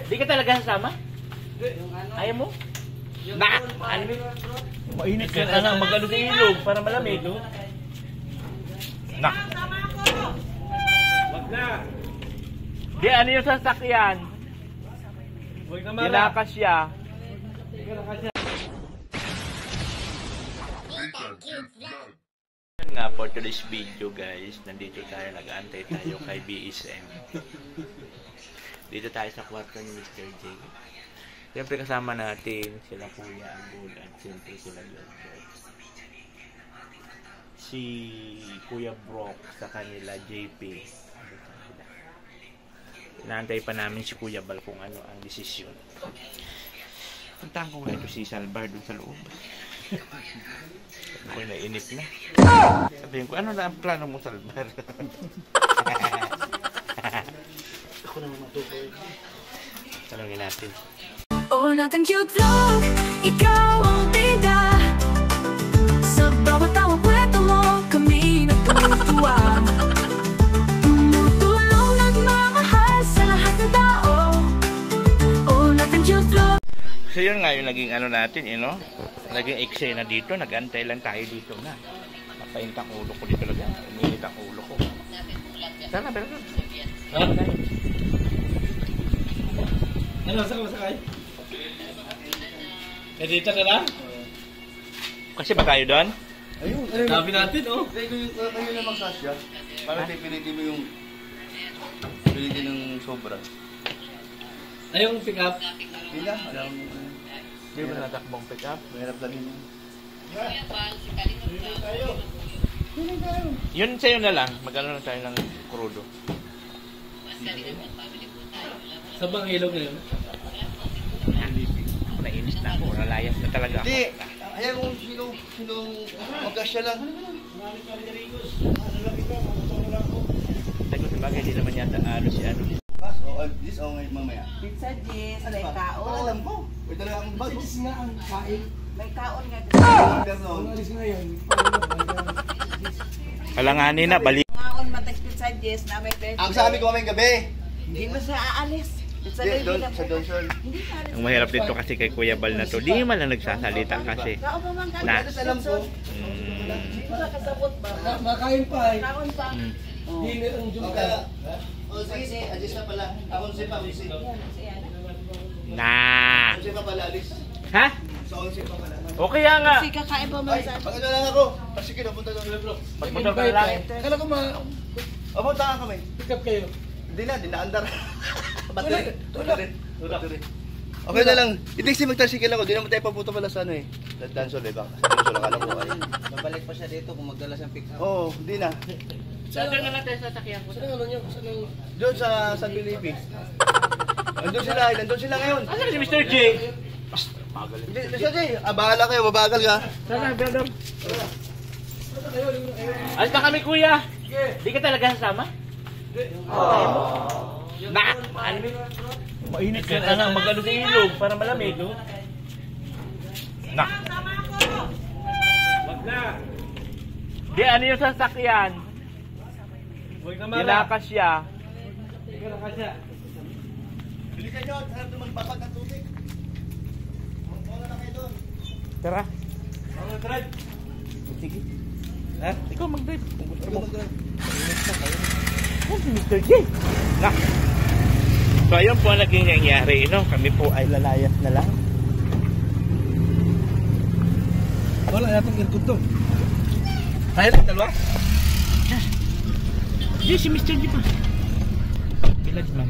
Di ka talaga sasama? Ayaw mo? Mainit ka na. Mag-ano sa ilog para malamig. Nak. Wag na. Di ano yung sasakyan? Nilakas siya. Nga for today's video guys, nandito tayo, nag-aantay tayo kay BSM. Dito tayo sa kwarto ni Mr. J. Siyempre kasama natin sila Kuya Angol at siyempre sila George. Si Kuya Brock sa kanila JP. Inaantay pa namin si Kuya Bal kung ano ang desisyon. Puntahan ko nga ito si Salvar dun sa loob. Ako'y nainip na. Sabihin ko, ano na ang plano mo, Salvar? Ako naman matukoy. Tanungin natin. Oo natin cute vlog, ikaw ang bida. Sa bawat tawang kwento mo, kami natutuwa. Tumutulong, nagmamahal sa lahat ng tao. Oo natin cute vlog. So yun nga yung naging ano natin, no? Naging eksena dito, nag-antay lang tayo dito na. Napainit ang ulo ko dito lang. Uminit ang ulo ko. Sana, pero doon. Ano, sakay? Eh, dito ka na? Kasi ba tayo doon? Ayun, Sabi natin, oh. Kayo na magsasya. Para pilitin mo yung pilitin ng sobra. Ayong pick up. Pila, alam mo. Hindi ba natakbong pick up? Mahirap lang yun. Yun sa'yo na lang. Mag-ano na tayo ng krudo. Sa bang ilog na yun? Ako nainis na ako. Nalayas na talaga ako. Hindi, ayan kung sino magkasya lang. Sagot sa bagay, di naman yata ano si ano. Bukas, this o ngayon mamaya. Pizza Jess, may kaon. Alam ko, may talaga ang bag. nga ang kain. May kaon nga. Alis na yan. Kalanganin na, balik. Ngaon matag Pizza Jess na may birthday. Ang sabi ko kaming gabi. Hindi mo siya aalis. Pizza Hindi, Jess sa Johnson. Hindi ka aalis. Ang mahirap dito kasi kay Kuya Bal na to. Di man lang nagsasalita kasi. Kao pa man ka. Na. Alam ko. Hindi ka kasabot ba? Makain pa eh. Kaon pa. Hindi ang Diyos Okay. O sige, adjust na pala. Ako pa, Unsi. Na. Unsi pa pala, alis. Ha? Sa Unsi pa pala. Okay nga. Kasi kakain pa man Ay, sa. pag lang ako. Sige, napunta doon ulit, bro. Pagpunta ka na lang. Kala ko Pumunta ka kami. pick up kayo. Hindi na, dinaandar. Battery. Okay na lang. Hindi kasi mag-tricycle ako. Di naman tayo papunta pala sa ano eh. Dansol eh ba? Sa Dansol akala ko ay. Babalik pa siya dito kung magdala siyang pick up. Oo, hindi na. Saan na lang tayo sa sakyan ko? Saan ang Saan ang... Doon sa San Felipe. Nandun sila ngayon. Asan si Mr. J? Hindi, Mr. J, bahala kayo, mabagal ka. Sana, brother. Alis na kami, kuya. Di ka talaga sasama? Na! Mainit ka na. Mag-ano sa ilog para malamig. Na! Wag na. Di ano yung sasakyan? Huwag na mala. Nilakas siya. Ikaw na kasya. Bilisan nyo, harap na magbabag ng tubig. Wala na kayo doon. Tara. Ako drive. Sige. Ha? Ikaw mag-drive. Kung gusto mo. Mag-drive. Oh, si Mr. J. Na! So, ayun po ang naging nangyari. No? Kami po ay lalayas na lang. Wala natong aircon to. Tayo lang dalawa. Di, si Mr. J pa. Bilad man.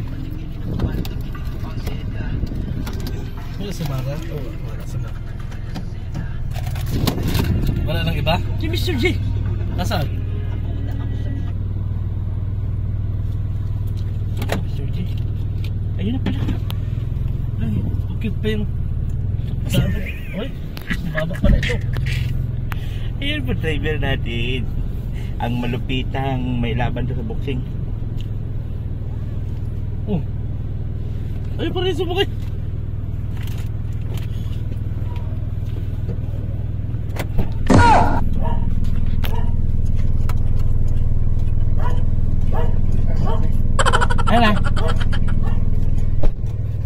Wala si Mara. Oo, wala si Mara. Wala nang iba? Si Mr. J. Nasaan? Mr. J. Ayun na pala. Ay, cute pa yung... Sabi. Uy, mababa pala ito. Ayun po driver natin. Ang malupitang may laban to sa boxing. Oh. Ay, parang sumakay. Ayun na.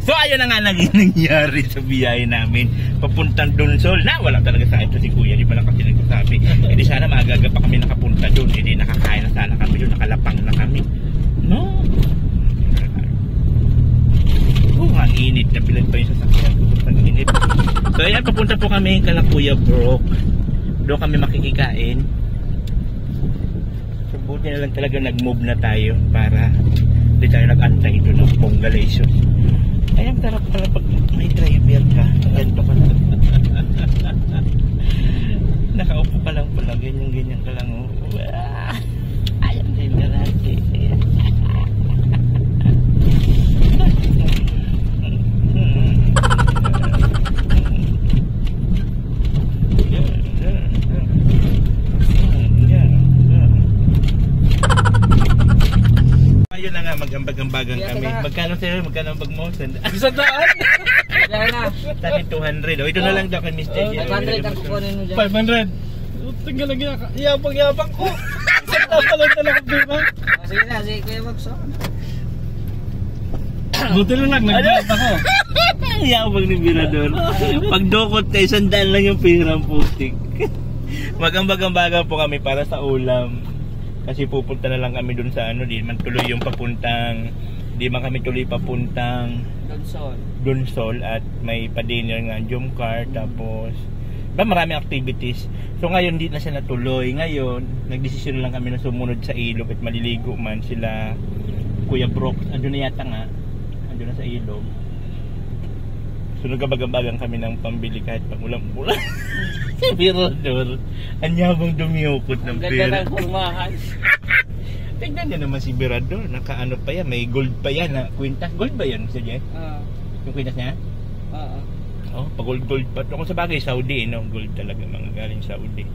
So, ayun na nga nangyari sa biyahe namin. Papuntang Donsol na wala talaga sa ito si Kuya. Di ba lang kasi nagsasabi. Hindi sana maaga pa kami nakapunta doon. Hindi nakakain na sana kami doon. Nakalapang na kami. No. Ang init na pilan pa yung sasakyan. Ang init. So ayan, papunta po kami kala Kuya Brock. Doon kami makikikain. So buti na lang talaga nag-move na tayo para hindi tayo nag-antay doon ng Pongalation. Ayan, sarap pala pag may driver ka. Ganito ka lang. Nakaupo ka lang pala. Ganyan ka lang. Ayan din na natin. Ayun na nga, mag-ambag-ambagan kami. Magkano sa'yo? Magkano ang bag mo? Isa daan. Kaya na. Tani 200. O, ito na lang daw kay Mr. J. 500 ang kukunin mo dyan. 500. Tingnan lang yabang ko. Isa daan talaga pera. Sige na, sige Kuya Bagso. Buti na lang, nag-drive ako. Yabang ni Mirador. Pag dokot tayo, 100 lang yung pirang putik. Mag-ambag-ambagan po kami para sa ulam. Kasi pupunta na lang kami dun sa ano, di man tuloy yung papuntang, di man kami tuloy papuntang Donsol at may pa-dinner nga, Jomcar, tapos maraming activities. So ngayon di na siya natuloy. Ngayon, nagdesisyon lang kami na sumunod sa ilog at maliligo man sila Kuya Brock. Andun na yata nga, andun na sa ilog. So nagkabag-ambagan kami ng pambili kahit pang ulam-ulam. Si Mirador, anyabang dumiukot ng pera. Ganda ng kurmahan. Tignan niya naman si Mirador, nakaano pa yan, may gold pa yan na kwintas. Gold ba yan, Sir Jeff? Yung kwintas niya? Oh, pag-gold pa. Kung sa bagay, Saudi, no? Gold talaga, mga galing Saudi.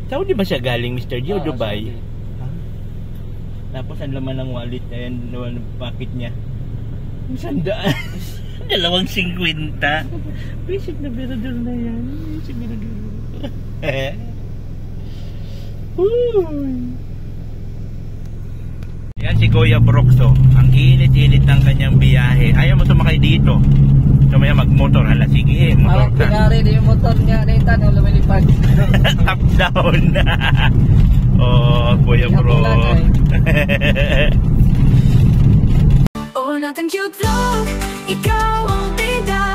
Saudi ba siya galing, Mr. G, o Dubai? Tapos ang laman ng wallet, ayan, naman ng pocket niya. 100. 250. Basic na Mirador na yan. Basic Mirador. Yan si Kuya Broxo. Ang init-init ng kanyang biyahe. Ayaw mo sumakay dito. Tumaya mag-motor. Hala, sige, motor Parang ka. pinari din yung motor niya. Nita na lumilipad. Up down. Oh, Kuya Bro. Oh, natin cute vlog, ikaw ang bida.